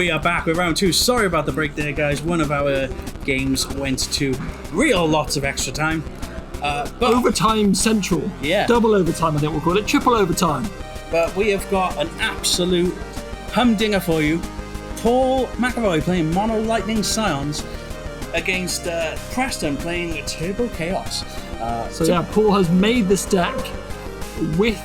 We are back with round 2. Sorry about the break there, guys. One of our games went to real lots of extra time. But overtime central. Yeah. Double overtime, I think we'll call it. Triple overtime. But we have got an absolute humdinger for you. Paul McAvoy playing Mono Lightning Scions against Preston playing Turbo Chaos. Paul has made this deck with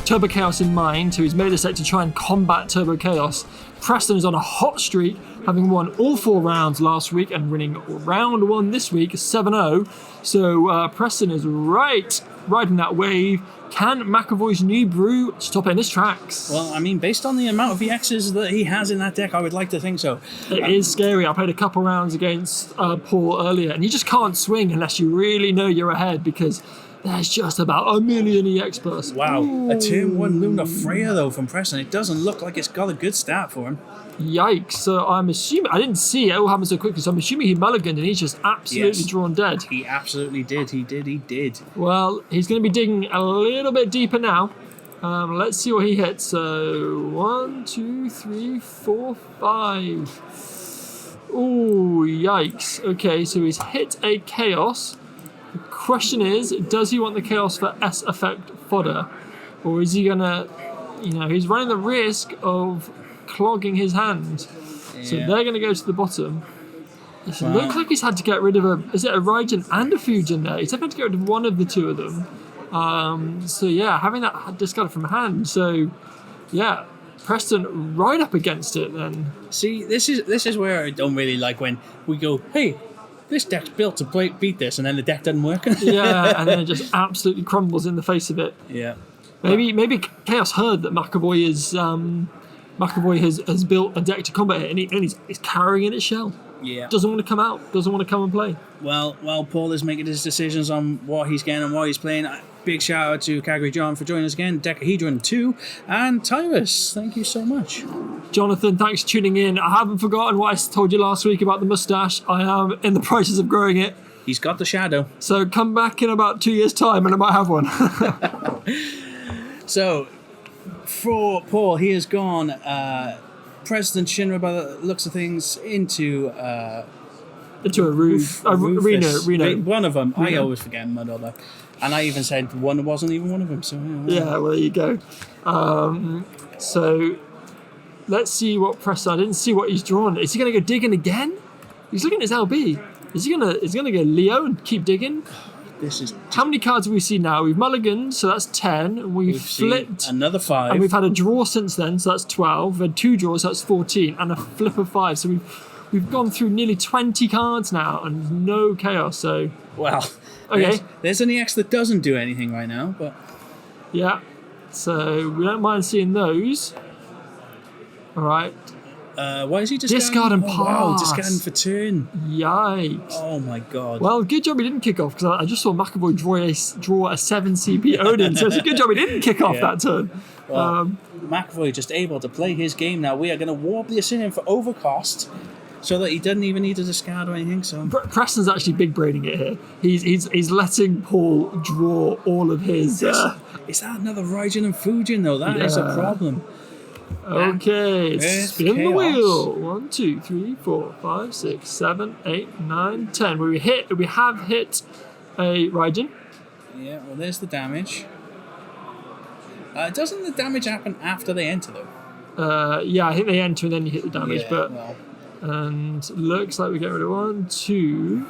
Turbo Chaos in mind. So he's made this deck to try and combat Turbo Chaos. Preston is on a hot streak, having won all 4 rounds last week and winning round 1 this week, 7-0. So Preston is riding that wave. Can McAvoy's new brew stop it in his tracks? Well, I mean, based on the amount of VXs that he has in that deck, I would like to think so. It is scary. I played a couple rounds against Paul earlier, and you just can't swing unless you really know you're ahead, because there's just about 1 million EX bursts. Wow. Ooh. A turn 1 Lunar Freya, though, from Preston. It doesn't look like it's got a good start for him. Yikes. So I'm assuming... I didn't see it all happen so quickly, so I'm assuming he mulliganed and he's just absolutely drawn dead. He absolutely did. He did. Well, he's going to be digging a little bit deeper now. Let's see what he hits. So 1, 2, 3, 4, 5. Ooh, yikes. Okay, so he's hit a Chaos. The question is, does he want the Chaos for S effect fodder? Or is he going to... he's running the risk of clogging his hand. Yeah. So they're going to go to the bottom. It looks like he's had to get rid of is it a Raijin and a Fujin there? He's had to get rid of one of the two of them. Having that discarded from hand. So, yeah, Preston right up against it then. See, this is where I don't really like when we go, hey, this deck's built to beat this, and then the deck doesn't work. Yeah, and then it just absolutely crumbles in the face of it. Yeah. Maybe Chaos heard that McAvoy has built a deck to combat it, and he's carrying in its shell. Yeah. Doesn't want to come out. Doesn't want to come and play. Well, Paul is making his decisions on what he's getting and what he's playing. Big shout out to Calgary John for joining us again, Decahedron 2, and Tyrus. Thank you so much. Jonathan, thanks for tuning in. I haven't forgotten what I told you last week about the moustache. I am in the process of growing it. He's got the shadow. So come back in about 2 years' time and I might have one. So, for Paul, he has gone President Shinra, by the looks of things, into a Reno. One of them. Reno. I always forget muddled up. And I even said one wasn't even one of them. So yeah, well, there you go. So let's see what Preston. I didn't see what he's drawn. Is he going to go digging again? He's looking at his LB. Is he gonna go Leo and keep digging? How many cards have we seen now? We've mulliganed, so that's 10. And we've flipped another 5. And we've had a draw since then, so that's 12. We've had 2 draws, so that's 14, and a flip of 5. So we've gone through nearly 20 cards now and no Chaos. So okay. There's an EX that doesn't do anything right now, but yeah. So we don't mind seeing those. All right. Why is he discard and pass? Wow, discarding for turn. Yikes. Oh my god. Well, good job he didn't kick off, because I just saw McAvoy draw a 7 CP Odin, so it's a good job he didn't kick off that turn. Well, McAvoy just able to play his game now. We are going to warp the Assyrian for overcost, so that he doesn't even need to discard or anything. So Preston's actually big braining it here. He's letting Paul draw all of his... Is that another Raijin and Fujin, though? That is a problem. Okay, spin the wheel. 1, 2, 3, 4, 5, 6, 7, 8, 9, 10. We have hit a Raijin. Yeah, well, there's the damage. Doesn't the damage happen after they enter, though? Yeah, I think they enter and then you hit the damage. And looks like we get rid of 1, 2.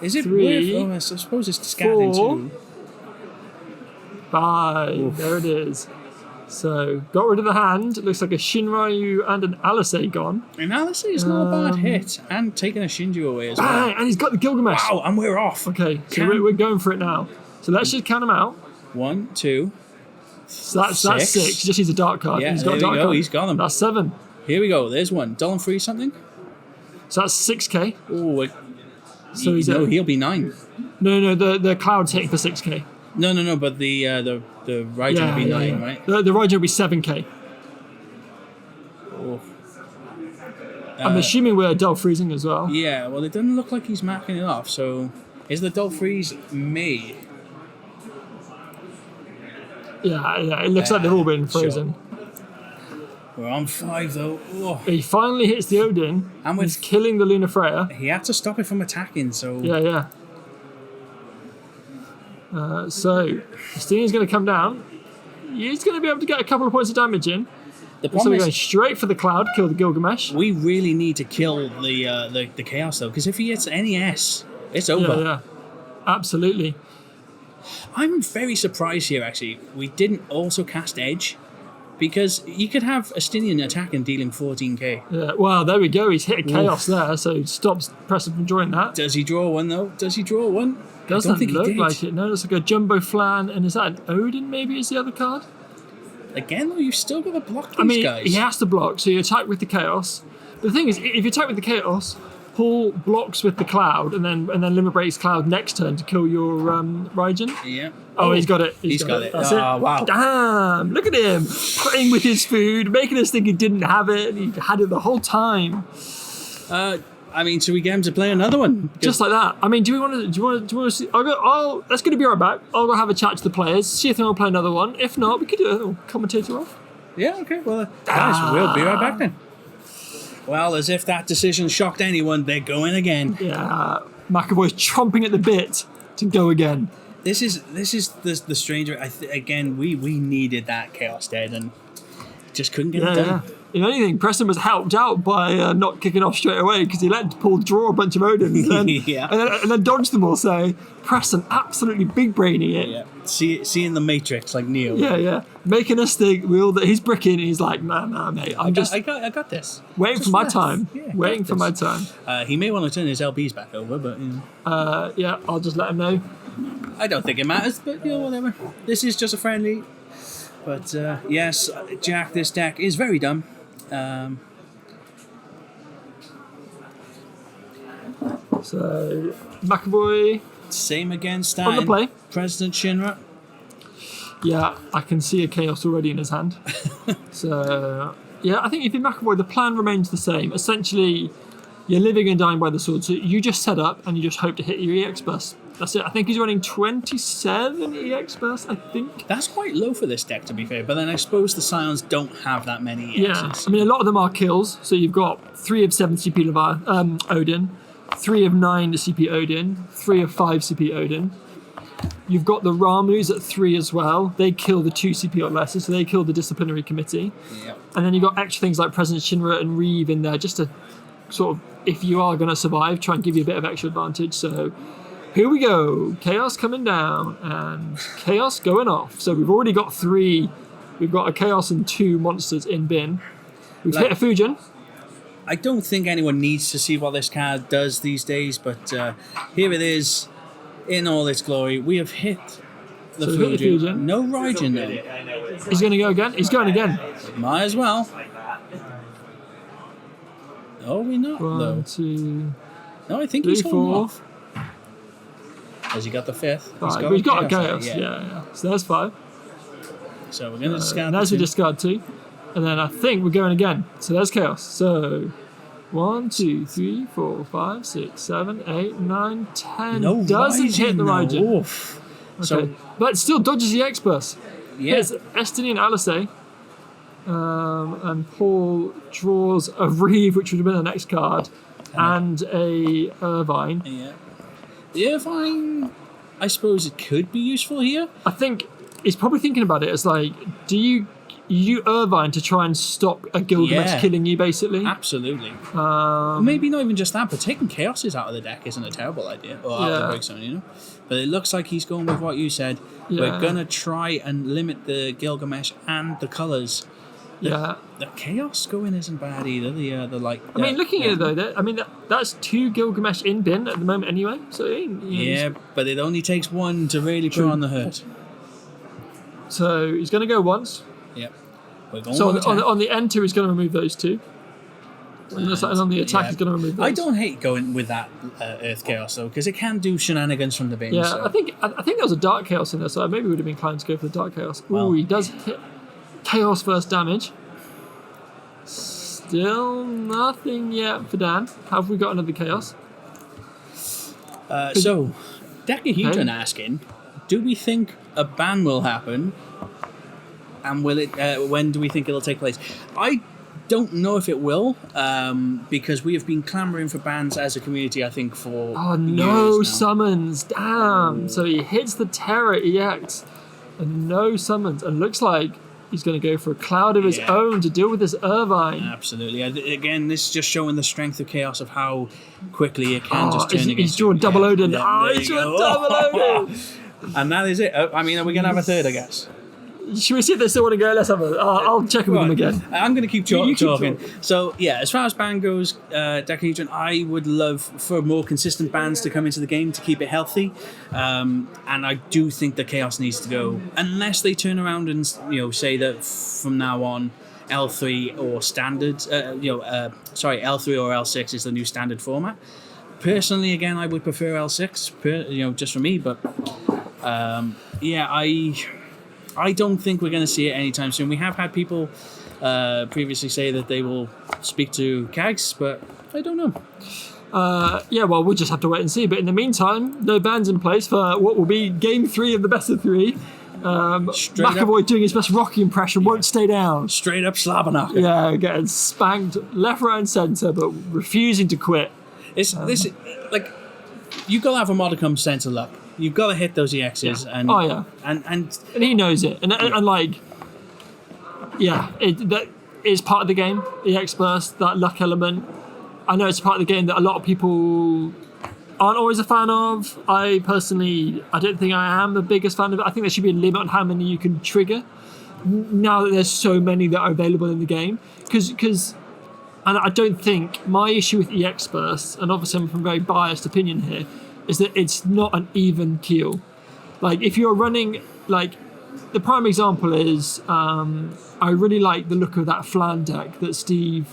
Is it 3? I suppose it's discarding 2. 5. Oof. There it is. So, got rid of the hand. It looks like a Shinryu and an Alisei gone. And Alisei is not a bad hit. And taking a Shinju away as well. And he's got the Gilgamesh. Wow, and we're off. Okay, so we're going for it now. So let's just count them out. 1, 2, so that's 6. He just needs a dark card. Yeah, he's got a dark card. He's got them. That's 7. Here we go. There's one. Dull and free something? So that's 6k. Oh, so he'll be 9. No, the cloud's hitting for 6k. No, but the Raijin will be 9, right? The Raijin will be 7k. Oh. I'm assuming we're dull freezing as well. Yeah, well, it doesn't look like he's marking it off, so is the dull freeze made? Yeah, it looks like they've all been frozen. Sure. We're on 5 though. Oh. He finally hits the Odin, And he's killing the Luna Freya. He had to stop it from attacking, so... Yeah. So, Steen's going to come down. He's going to be able to get a couple of points of damage in. The So problem we're going is, straight for the Cloud, kill the Gilgamesh. we really need to kill the Chaos, though, because if he hits any S, it's over. Yeah. Absolutely. I'm very surprised here, actually. We didn't also cast Edge, because you could have Astinian attack and dealing 14k. Yeah. Well, there we go. He's hit a Chaos there, so it stops Preston from drawing that. Does he draw one, though? Does he draw one? Doesn't I don't think look he did. like it. No, it's like a Jumbo Flan, and is that an Odin maybe is the other card? Again, though, you've still got to block these guys. He has to block, so you attack with the Chaos. But the thing is, if you attack with the Chaos, Paul blocks with the Cloud, and then limit breaks Cloud next turn to kill your Raijin. Yeah. Oh, he's got it. He's got it. That's Oh, it. wow. Damn! Look at him playing with his food, making us think he didn't have it. He had it the whole time, Should we get him to play another one? just like that. I mean, do you want to see? That's going to be right back. I'll go have a chat to the players, see if they want to play another one. If not, we could do a little commentator off. Yeah, okay. Well, guys, we'll be right back then. Well, as if that decision shocked anyone, they're going again. Yeah, McAvoy's chomping at the bit to go again. This is the stranger. Again, we needed that Chaos Dead and just couldn't get it done. If anything, Preston was helped out by not kicking off straight away because he let Paul draw a bunch of Odins and then dodged them all. So Preston absolutely big braining it. Yeah, seeing the Matrix like Neo. Yeah, making us think that he's bricking. And he's like, nah, mate. I got this. Waiting Just for my rest. time. Yeah, Waiting for my this. time. He may want to turn his LBs back over, but Yeah, I'll just let him know. I don't think it matters. But whatever. This is just a friendly. But yes, Jack, this deck is very dumb. So McAvoy Same again, on the starting. play. President Shinra. Yeah, I can see a Chaos already in his hand. So yeah, I think if you're McAvoy, the plan remains the same. Essentially, you're living and dying by the sword. So you just set up and you just hope to hit your EX burst. That's it. I think he's running 27 EX burst, I think. That's quite low for this deck, to be fair. But then I suppose the Scions don't have that many EXs. Yeah, I mean, a lot of them are kills. So you've got 3 of 7 CP Odin, 3 of 9 CP Odin, 3 of 5 CP Odin. You've got the Ramus at 3 as well. They kill the 2 CP or less, so they kill the disciplinary committee. Yep. And then you've got extra things like President Shinra and Reeve in there, just to sort of, if you are going to survive, try and give you a bit of extra advantage. So here we go. Chaos coming down and Chaos going off. So we've already got 3. We've got a Chaos and 2 monsters in bin. We've hit a Fujin. I don't think anyone needs to see what this card does these days, but here it is in all its glory. We have hit the So we've hit the Fujin. Fujin. No Raijin though. He's going to go again. He's going again. Might as well. Oh, we're not though. 1, 2, No, I think 3, he's holding 4. off. Has he got the 5th? 5. He's got a Chaos. Yeah. Yeah. So there's 5. So we're going to discard And as the we 2. discard 2. And then I think we're going again. So there's Chaos. So 1, 2, 3, 4, 5, 6, 7, 8, 9, 10. No Doesn't hit the Raijin, Raijin. no. Oof. Okay. So, But still dodges the X-Burst. yeah. Hits Estini and Alisei. And Paul draws a Reeve, which would have been the next card, and a Irvine. Yeah. The Irvine, I suppose it could be useful here. I think he's probably thinking about it as like, do you Irvine to try and stop a Gilgamesh killing you, basically? Absolutely. Maybe not even just that, but taking Chaoses out of the deck isn't a terrible idea. Or out of the break zone, But it looks like he's going with what you said. Yeah. We're going to try and limit the Gilgamesh and the colours. The Chaos going isn't bad either. The like. I mean, looking at it though, that's 2 Gilgamesh in bin at the moment anyway. So but it only takes 1 to really put on the hurt. So he's going to go once. Yep. We're going So with on the enter, he's going to remove those 2. And on the attack, he's going to remove those. I don't hate going with that Earth Chaos though, because it can do shenanigans from the bin. Yeah, so. I think there was a Dark Chaos in there, so I maybe would have been inclined to go for the Dark Chaos. Well. Ooh, he does hit Chaos first damage. Still nothing yet for Dan. Have we got another Chaos? So, Decahedron Okay. asking, do we think a ban will happen And will it? When do we think it'll take place? I don't know if it will, because we have been clamoring for bans as a community, I think, for no years now. summons. Damn. So he hits the Terror EX and no summons. And looks like he's going to go for a cloud of his own to deal with this Irvine. Absolutely. Again, this is just showing the strength of Chaos of how quickly it can just turn against He's drawn double Odin. He's drawn double Odin. And that is it. I mean, are we going to have a third, I guess? Should we see if they still want to go? Let's have a... I'll check with them again. I'm going to keep You keep talking. talking. So, yeah, as far as ban goes, Decahedron, I would love for more consistent bans to come into the game to keep it healthy. And I do think that Chaos needs to go. Unless they turn around and, say that from now on, L3 or standard, L3 or L6 is the new standard format. Personally, again, I would prefer L6, just for me. But, I don't think we're going to see it anytime soon. We have had people previously say that they will speak to Cags, but I don't know. We'll just have to wait and see. But in the meantime, no bans in place for what will be Game 3 of the best of 3. McAvoy doing his best Rocky impression, won't stay down. Straight up Slabberknocker. Yeah, getting spanked left, right and centre, but refusing to quit. This you've got to have a modicum sense of luck. You've got to hit those EXs, and he knows it, that is part of the game. EX burst, that luck element. I know it's part of the game that a lot of people aren't always a fan of. I personally, I don't think I am the biggest fan of it. I think there should be a limit on how many you can trigger. Now that there's so many that are available in the game, because. And I don't think my issue with EX bursts, and obviously I'm from a very biased opinion here, is that it's not an even keel. Like, if you're running, the prime example is, I really like the look of that Flan deck that Steve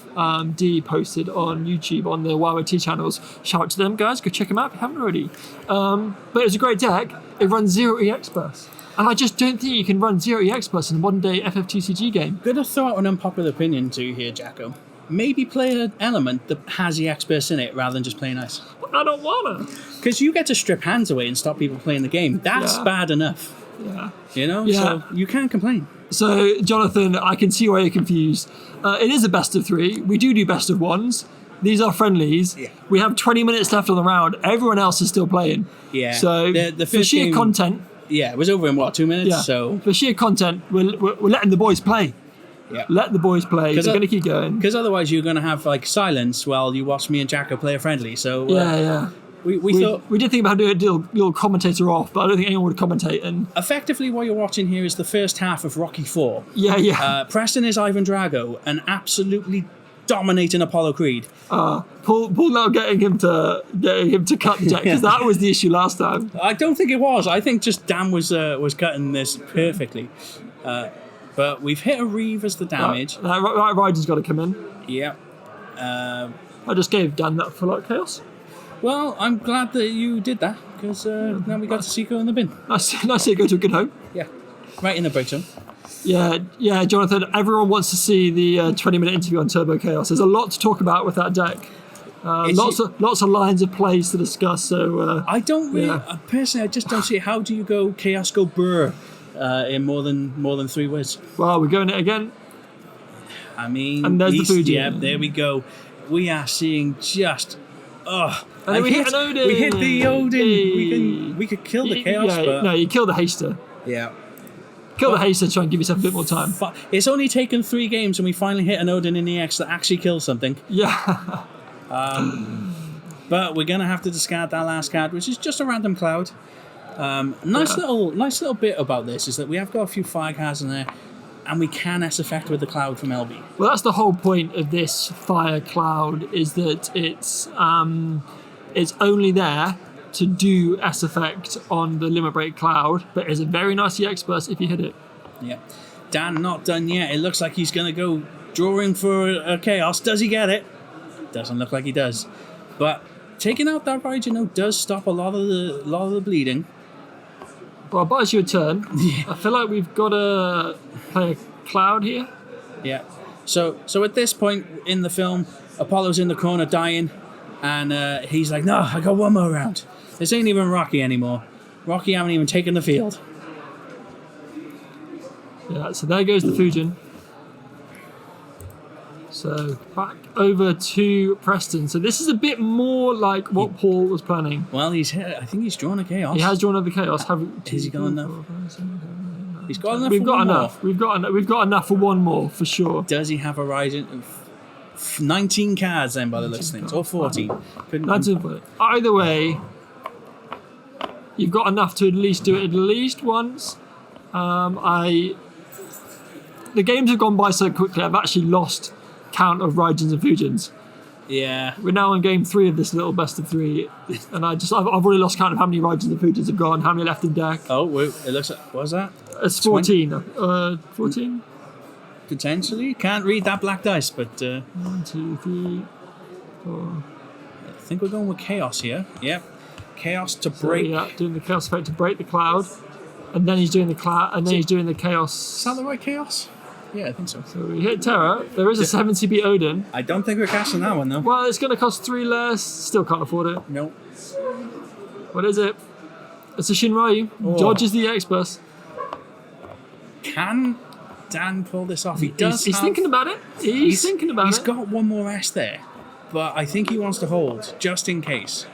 D posted on YouTube on the YYT channels. Shout out to them, guys. Go check them out if you haven't already. But it's a great deck. It runs 0 EX bursts. And I just don't think you can run 0 EX bursts in a modern day FFTCG game. Gonna throw out an unpopular opinion to you here, Jacko. Maybe play an element that has EX bursts in it rather than just playing ice. I don't wanna. Because you get to strip hands away and stop people playing the game. That's bad enough. Yeah. So you can't complain. So, Jonathan, I can see why you're confused. It is a best of 3. We do best of 1s. These are friendlies. Yeah. We have 20 minutes left on the round. Everyone else is still playing. Yeah. So, the for sheer game, content... Yeah, it was over in, 2 minutes? Yeah. So for sheer content, we're letting the boys play. Yeah. Let the boys play. They're going to keep going. Because otherwise you're going to have silence while you watch me and Jacko play a friendly. So We thought we did think about doing a little commentator off, but I don't think anyone would commentate. And effectively, what you're watching here is the first half of Rocky 4. Yeah. Preston is Ivan Drago and absolutely dominating Apollo Creed. Paul now getting him to cut the deck, because that was the issue last time. I don't think it was. I think just Dan was cutting this perfectly. But we've hit a Reeve as the damage. Right, Ryder's got to come in. Yeah. I just gave Dan that for chaos. Well, I'm glad that you did that, because now we got to Seiko in the bin. Nice to go to a good home. Yeah, right in the break zone. Yeah, Jonathan, everyone wants to see the 20-minute interview on Turbo Chaos. There's a lot to talk about with that deck. Lots of lines of plays to discuss. So I don't really, personally, I just don't see it. How do you go Chaos go Burr in more than 3 words? Well, we're going it again. I mean, and there's the food. Yeah, there we go. We are seeing just. And we hit an Odin. We hit the Odin. We could kill the Chaos. But no, you kill the Haster. Yeah. Kill the Haster, try and give yourself a bit more time. It's only taken 3 games and we finally hit an Odin in the EX that actually kills something. Yeah. But we're going to have to discard that last card, which is just a random cloud. Nice little bit about this is that we have got a few fire cards in there, and we can S-effect with the cloud from LB. Well, that's the whole point of this fire cloud, is that it's only there to do S-effect on the limit break cloud, but it's a very nice EX burst if you hit it. Yeah. Dan, not done yet. It looks like he's going to go drawing for a Chaos. Does he get it? Doesn't look like he does. But taking out that ride, does stop a lot of the bleeding. Well, buys you a turn. Yeah. I feel like we've got to play a cloud here. Yeah. So at this point in the film, Apollo's in the corner dying, and he's like, "No, I got one more round. This ain't even Rocky anymore. Rocky haven't even taken the field." Yeah, so there goes the Fujin. So back over to Preston. So this is a bit more like what Paul was planning. Well, I think he's drawn a Chaos. He has drawn another Chaos. Has he got enough? He's got enough. We've got enough. We've got enough for one more for sure. Does he have a Raijin? 19 cards then by the list of things, or 14. Either way, you've got enough to at least do it at least once. The games have gone by so quickly. I've actually lost count of Raijins and Fujins. Yeah. We're now on game 3 of this little best of 3, and I've already lost count of how many Raijins and Fujins have gone, how many left in deck. Oh, wait, it looks like, what was that? It's 14. 14? Potentially. Can't read that black dice, but... 1, 2, 3, 4. I think we're going with Chaos here. Yep. Chaos to break. So, yeah, doing the Chaos effect to break the cloud, and then he's doing the cloud, and then he's doing the Chaos. Is that the right Chaos? Yeah, I think so. So we hit Terra. There is a 70B Odin. I don't think we're casting that one, though. Well, it's going to cost 3 less. Still can't afford it. Nope. What is it? It's a Shinryu. Oh. Dodges the X-Burst. Can Dan pull this off? He's thinking about it. He's thinking about it. He's got one more S there, but I think he wants to hold, just in case.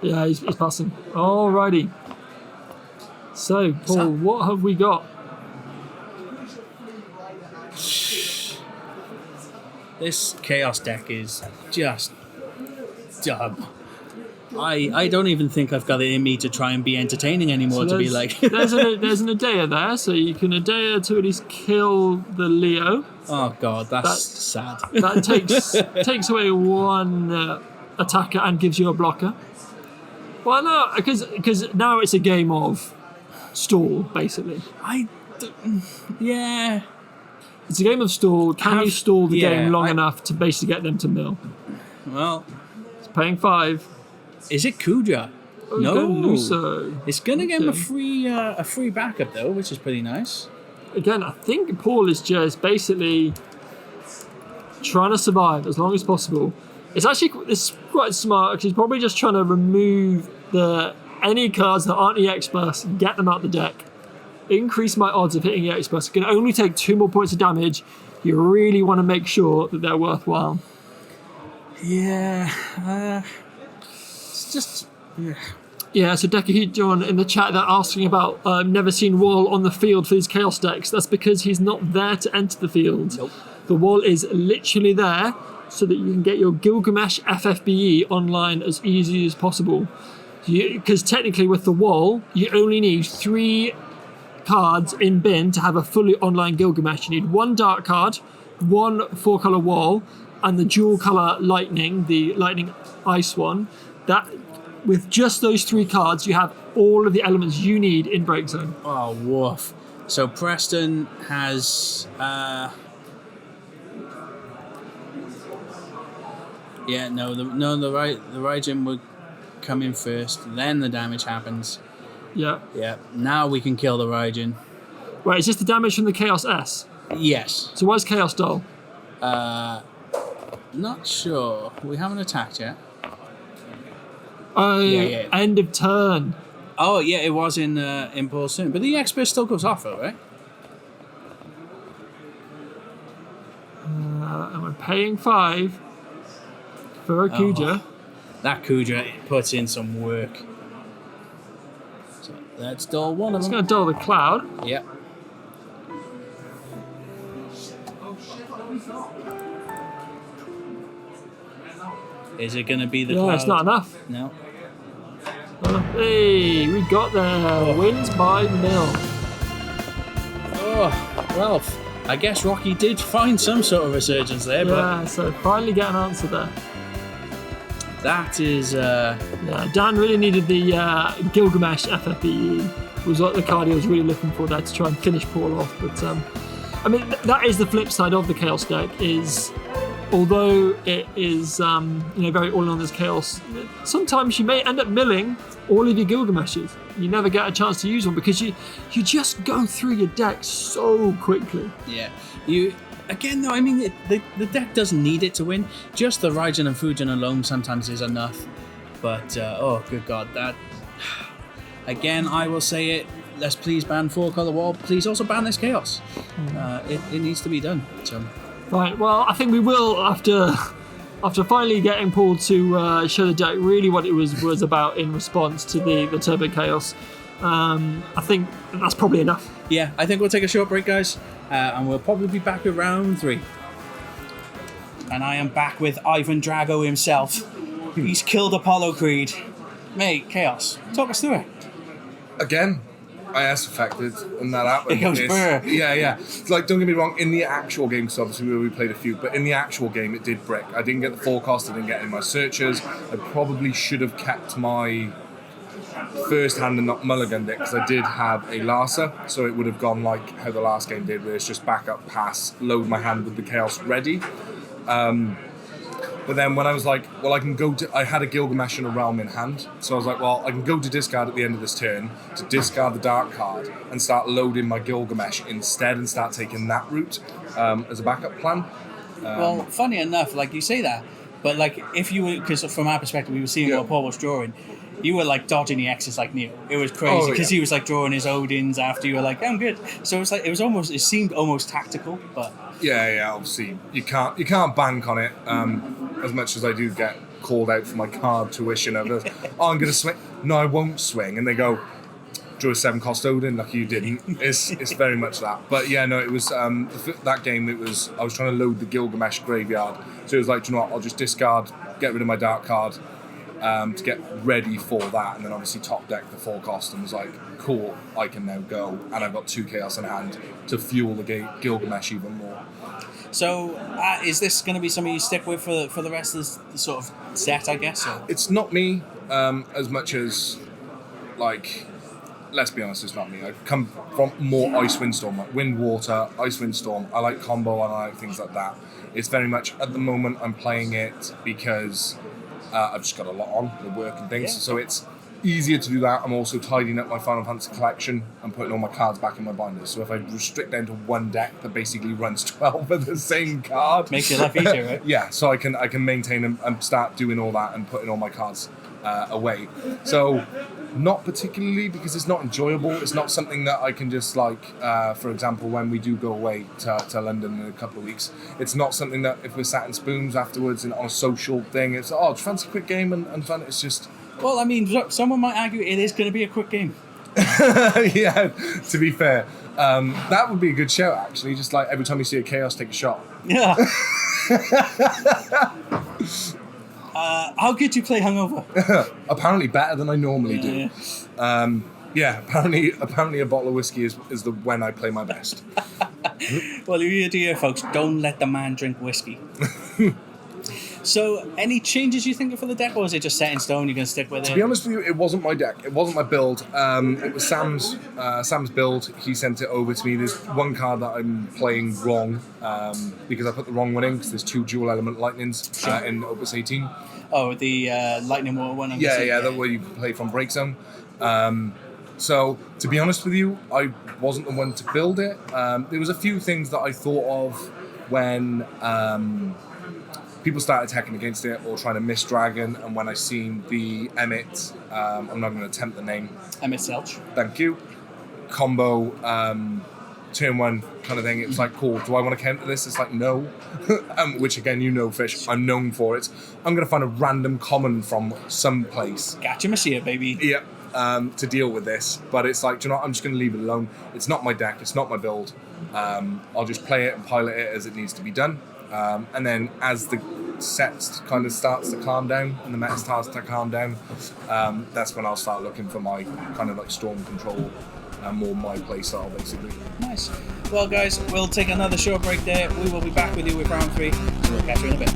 Yeah, he's passing. Alrighty. So, Paul, what have we got? This Chaos deck is just dumb. I don't even think I've got it in me to try and be entertaining anymore, to be like... there's an Adea there, so you can Adea to at least kill the Leo. Oh god, that's sad. That takes away one attacker and gives you a blocker. Well, no, because now it's a game of stall, basically. Yeah. It's a game of stall. Can you stall the game long enough to basically get them to mill? Well... It's paying 5. Is it Kuja? Oh, no. It's going to give him a free backup, though, which is pretty nice. Again, I think Paul is just basically trying to survive as long as possible. It's quite smart, because he's probably just trying to remove any cards that aren't EX Burst and get them out the deck. Increase my odds of hitting EX Burst. It can only take 2 more points of damage. You really want to make sure that they're worthwhile. Yeah. It's just... Yeah, so Deca John in the chat, they're asking about never seen Wall on the field for these Chaos decks. That's because he's not there to enter the field. Nope. The Wall is literally there so that you can get your Gilgamesh FFBE online as easy as possible. Because technically with the Wall, you only need 3 cards in bin to have a fully online Gilgamesh. You need 1 dark card, 1 4-color Wall, and the dual color Lightning, the Lightning Ice one. That, with just those 3 cards, you have all of the elements you need in Break Zone. Oh, woof. So Preston has... the Raijin would come in first, then the damage happens. Yeah. Yeah. Now we can kill the Raijin. Wait, is this the damage from the Chaos S? Yes. So why is Chaos dull? Not sure. We haven't attacked yet. Oh, yeah. End of turn. Oh, yeah, it was in Impulse soon. But the expert still goes off, though, right? And we're paying 5 for a Kuja. That Kuja puts in some work. So let's dull one of them. It's going to dull the cloud. Yep. Is it going to be the cloud? Yeah, it's not enough. No. Hey, we got there. Wins by mill. Oh, well, I guess Rocky did find some sort of resurgence there. Yeah, so finally get an answer there. That is... Yeah, Dan really needed the Gilgamesh FFBE. Was what the card he was really looking for there to try and finish Paul off. But, I mean, that is the flip side of the Chaos deck, is... Although it is, very all in on this Chaos, sometimes you may end up milling all of your Gilgameshes. You never get a chance to use one because you just go through your deck so quickly. Yeah. Again, though, I mean, the deck doesn't need it to win. Just the Raijin and Fujin alone sometimes is enough. But, oh, good God, that... Again, I will say it. let's please ban 4 Colour Wall. Please also ban this Chaos. It needs to be done. So. Right, well, I think we will, after finally getting Paul to show the deck really what it was about in response to the Turbo Chaos. I think that's probably enough. Yeah, I think we'll take a short break, guys, and we'll probably be back with round 3. And I am back with Ivan Drago himself. He's killed Apollo Creed. Mate, Chaos, talk us through it. Again, IS affected, and that happened. It goes brr. Yeah. It's like, don't get me wrong, in the actual game, because obviously we played a few, but in the actual game it did brick. I didn't get the forecast, I didn't get any of my searches. I probably should have kept my first hand and not mulliganed it, because I did have a Larsa, so it would have gone like how the last game did, where it's just back up, pass, load my hand with the Chaos ready. But then when I was like, well, I can go to... I had a Gilgamesh and a Realm in hand. So I was like, well, I can go to discard at the end of this turn to discard the Dark card and start loading my Gilgamesh instead and start taking that route as a backup plan. Well, funny enough, like you say that, but like if you were... Because from our perspective, we were seeing what Paul was drawing. You were like dodging the X's like Neo. It was crazy because he was like drawing his Odins after you were like, I'm good. So it was like it seemed almost tactical, but Yeah, obviously you can't bank on it. As much as I do get called out for my card tuition of I'm gonna swing. No, I won't swing, and they go, drew a 7-cost Odin, like you didn't. It's very much that. But yeah, no, it was that game. I was trying to load the Gilgamesh graveyard, so it was like, do you know what? I'll just discard, get rid of my Dark card. To get ready for that, and then obviously top deck the 4-cost, and was like, cool, I can now go, and I've got 2 Chaos in hand to fuel the Gilgamesh even more. So is this going to be something you stick with for the rest of the sort of set, I guess? Or? It's not me as much as, like, let's be honest, it's not me. I come from more Ice Windstorm, like Wind Water, Ice Windstorm. I like combo and I like things like that. It's very much, at the moment, I'm playing it because I've just got a lot on with work and things, so it's easier to do that. I'm also tidying up my Final Fantasy collection and putting all my cards back in my binders. So if I restrict down to one deck that basically runs 12 of the same card, makes your life easier, right? Yeah, so I can maintain and start doing all that and putting all my cards away. So not particularly, because it's not enjoyable. It's not something that I can just like, for example, when we do go away to London in a couple of weeks, it's not something that if we're sat in spoons afterwards and on a social thing, it's, do you fancy a quick game and fun? It's just... Well, I mean, someone might argue it is going to be a quick game. Yeah, to be fair. That would be a good show, actually. Just like every time you see a Chaos, take a shot. Yeah. How good do you play hungover? Apparently better than I normally do. Yeah, apparently a bottle of whiskey is when I play my best. Well, you hear, folks, don't let the man drink whiskey. So, any changes you think for the deck, or is it just set in stone? You're going to stick with it? To be honest with you, it wasn't my deck. It wasn't my build. It was Sam's build. He sent it over to me. There's one card that I'm playing wrong because I put the wrong one in because there's 2 dual element lightnings in Opus 18. Oh, the lightning water one. Yeah, that way you can play from Break Zone. So, to be honest with you, I wasn't the one to build it. There was a few things that I thought of when people started attacking against it or trying to miss Dragon, and when I seen the Emmett, I'm not going to attempt the name. Emmett Selch. Thank you. Combo, turn 1 kind of thing. It was like, cool, do I want to counter this? It's like, no. Which again, you know, Fish, I'm known for it. I'm going to find a random common from some place. Gotcha, Messiah, baby. Yep. To deal with this, but it's like, do you know what? I'm just going to leave it alone. It's not my deck, it's not my build. I'll just play it and pilot it as it needs to be done. And then as the sets kind of starts to calm down and the meta starts to calm down, that's when I'll start looking for my kind of like storm control and more my play style, basically. Nice. Well, guys, we'll take another short break there. We will be back with you with round 3, so we'll catch you in a bit.